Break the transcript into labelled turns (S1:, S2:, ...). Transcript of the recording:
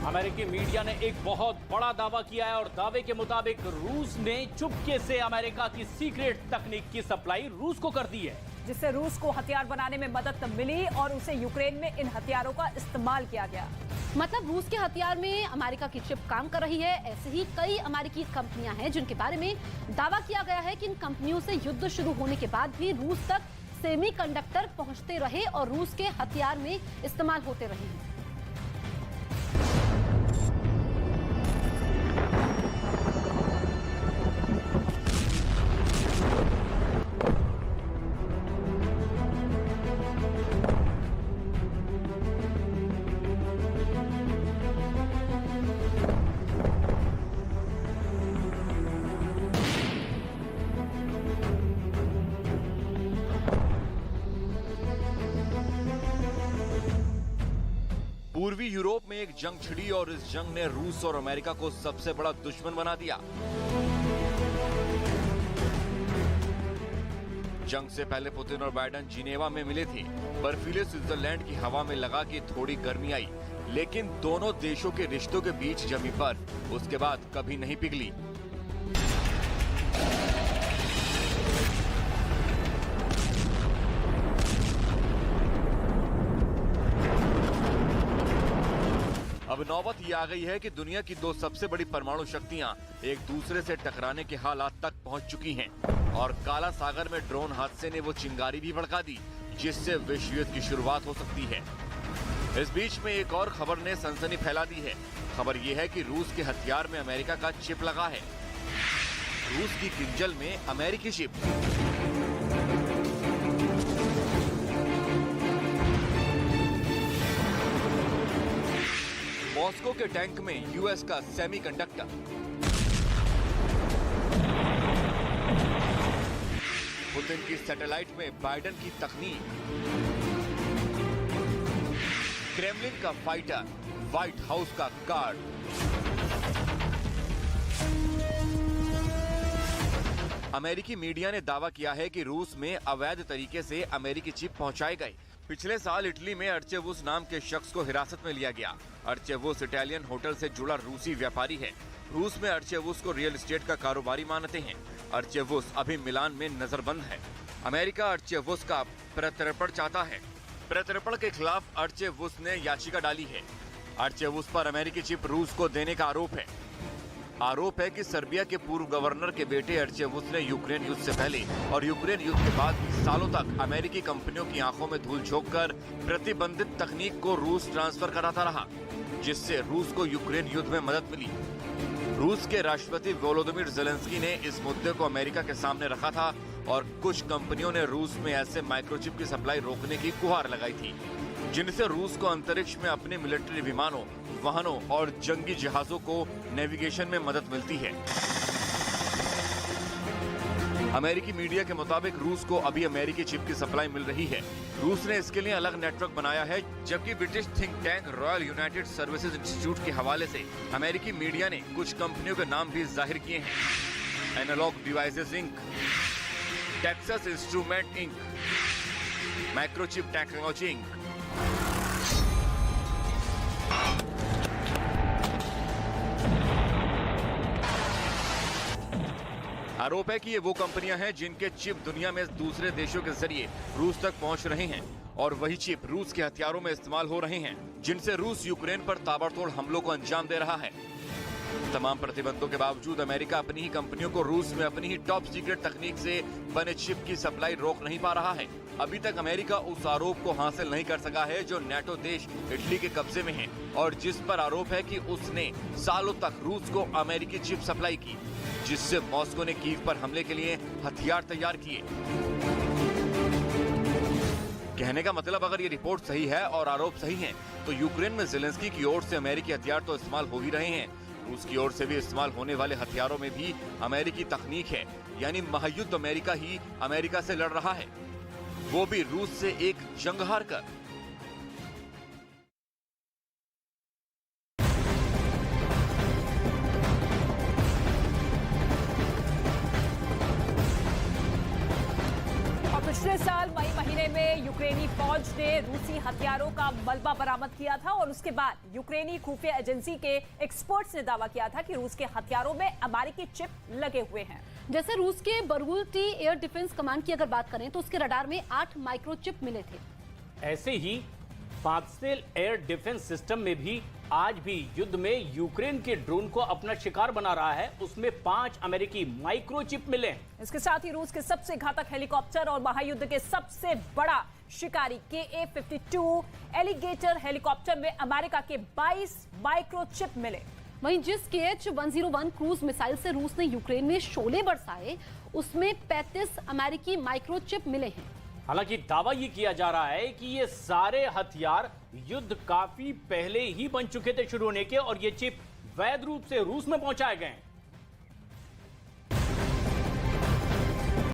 S1: अमेरिकी मीडिया ने एक बहुत बड़ा दावा किया है और दावे के मुताबिक रूस ने चुपके से अमेरिका की सीक्रेट तकनीक की सप्लाई रूस को कर दी है,
S2: जिससे रूस को हथियार बनाने में मदद मिली और उसे यूक्रेन में इन हथियारों का इस्तेमाल किया गया।
S3: मतलब रूस के हथियार में अमेरिका की चिप काम कर रही है। ऐसे ही कई अमेरिकी कंपनियां हैं जिनके बारे में दावा किया गया है कि इन कंपनियों से युद्ध शुरू होने के बाद भी रूस तक सेमीकंडक्टर पहुंचते रहे और रूस के हथियार में इस्तेमाल होते रहे।
S4: पूर्वी यूरोप में एक जंग छिड़ी और इस जंग ने रूस और अमेरिका को सबसे बड़ा दुश्मन बना दिया। जंग से पहले पुतिन और बाइडेन जिनेवा में मिले थे। बर्फीले स्विट्जरलैंड की हवा में लगा कि थोड़ी गर्मी आई, लेकिन दोनों देशों के रिश्तों के बीच जमी बर्फ उसके बाद कभी नहीं पिघली। अब नौबत ये आ गई है कि दुनिया की दो सबसे बड़ी परमाणु शक्तियां एक दूसरे से टकराने के हालात तक पहुंच चुकी हैं और काला सागर में ड्रोन हादसे ने वो चिंगारी भी भड़का दी जिससे विश्व युद्ध की शुरुआत हो सकती है। इस बीच में एक और खबर ने सनसनी फैला दी है। खबर ये है कि रूस के हथियार में अमेरिका का चिप लगा है। रूस की किंजल में अमेरिकी चिप। मॉस्को के टैंक में यूएस का सेमीकंडक्टर। पुतिन की सैटेलाइट में बाइडेन की तकनीक। क्रेमलिन का फाइटर, व्हाइट हाउस का गार्ड। अमेरिकी मीडिया ने दावा किया है कि रूस में अवैध तरीके से अमेरिकी चिप पहुंचाए गए। पिछले साल इटली में अर्चेवुस नाम के शख्स को हिरासत में लिया गया। अर्चेवुस इटालियन होटल से जुड़ा रूसी व्यापारी है। रूस में अर्चेवुस को रियल एस्टेट का कारोबारी मानते हैं। अर्चेवुस अभी मिलान में नजरबंद है। अमेरिका अर्चेवुस का प्रत्यर्पण चाहता है। प्रत्यर्पण के खिलाफ अर्चेवुस ने याचिका डाली है। अर्चेवुस पर अमेरिकी चिप रूस को देने का आरोप है। आरोप है कि सर्बिया के पूर्व गवर्नर के बेटे अर्चेवुस ने यूक्रेन युद्ध से पहले और यूक्रेन युद्ध के बाद भी सालों तक अमेरिकी कंपनियों की आंखों में धूल झोंककर प्रतिबंधित तकनीक को रूस ट्रांसफर कराता रहा, जिससे रूस को यूक्रेन युद्ध में मदद मिली। रूस के राष्ट्रपति वोलोदिमीर ज़ेलेंस्की ने इस मुद्दे को अमेरिका के सामने रखा था और कुछ कंपनियों ने रूस में ऐसे माइक्रोचिप की सप्लाई रोकने की गुहार लगाई थी, जिनसे रूस को अंतरिक्ष में अपने मिलिट्री विमानों, वाहनों और जंगी जहाजों को नेविगेशन में मदद मिलती है। अमेरिकी मीडिया के मुताबिक रूस को अभी अमेरिकी चिप की सप्लाई मिल रही है। रूस ने इसके लिए अलग नेटवर्क बनाया है, जबकि British think tank royal United services institute के हवाले से अमेरिकी मीडिया ने कुछ कंपनियों के नाम भी जाहिर किए हैं। Analog Devices Inc, Texas Instrument Inc, Microchip Technology Inc. आरोप है कि ये वो कंपनियां हैं जिनके चिप दुनिया में दूसरे देशों के जरिए रूस तक पहुंच रहे हैं और वही चिप रूस के हथियारों में इस्तेमाल हो रहे हैं, जिनसे रूस यूक्रेन पर ताबड़तोड़ हमलों को अंजाम दे रहा है। तमाम प्रतिबंधों के बावजूद अमेरिका अपनी ही कंपनियों को रूस में अपनी ही टॉप सीक्रेट तकनीक से बने चिप की सप्लाई रोक नहीं पा रहा है। अभी तक अमेरिका उस आरोप को हासिल नहीं कर सका है जो नेटो देश इटली के कब्जे में है और जिस पर आरोप है कि उसने सालों तक रूस को अमेरिकी चिप सप्लाई की, जिससे मॉस्को ने कीव पर हमले के लिए हथियार तैयार किए। कहने का मतलब, अगर ये रिपोर्ट सही है और आरोप सही हैं, तो यूक्रेन में ज़ेलेंस्की की ओर से अमेरिकी हथियार तो इस्तेमाल हो ही रहे हैं, रूस की ओर से भी इस्तेमाल होने वाले हथियारों में भी अमेरिकी तकनीक है। यानी महायुद्ध अमेरिका ही अमेरिका से लड़ रहा है, वो भी रूस से एक जंग हार कर।
S2: पिछले साल साल मई महीने में यूक्रेनी फौज ने रूसी हथियारों का मलबा बरामद किया था और उसके बाद यूक्रेनी खुफिया एजेंसी के एक्सपर्ट्स ने दावा किया था कि रूस के हथियारों में अमेरिकी चिप लगे हुए हैं।
S3: जैसे रूस के बरगुल्टी एयर डिफेंस कमांड की अगर बात करें तो उसके रडार में 8 माइक्रोचिप मिले थे।
S1: ऐसे ही पाक्सेल एयर डिफेंस सिस्टम में भी आज भी युद्ध में यूक्रेन के ड्रोन को अपना शिकार बना रहा है, उसमें 5 अमेरिकी माइक्रोचिप मिले।
S2: इसके साथ ही रूस के सबसे घातक हेलीकॉप्टर और महायुद्ध के सबसे बड़ा शिकारी KA-52 एलिगेटर हेलीकॉप्टर में अमेरिका के 22 माइक्रोचिप मिले।
S3: वहीं जिस KH-101 क्रूज मिसाइल से रूस ने यूक्रेन में शोले बरसाए, उसमें 35 अमेरिकी माइक्रोचिप मिले हैं।
S1: हालांकि दावा ये किया जा रहा है कि ये सारे हथियार युद्ध काफी पहले ही बन चुके थे शुरू होने के और ये चिप वैध रूप से रूस में पहुंचाए गए हैं।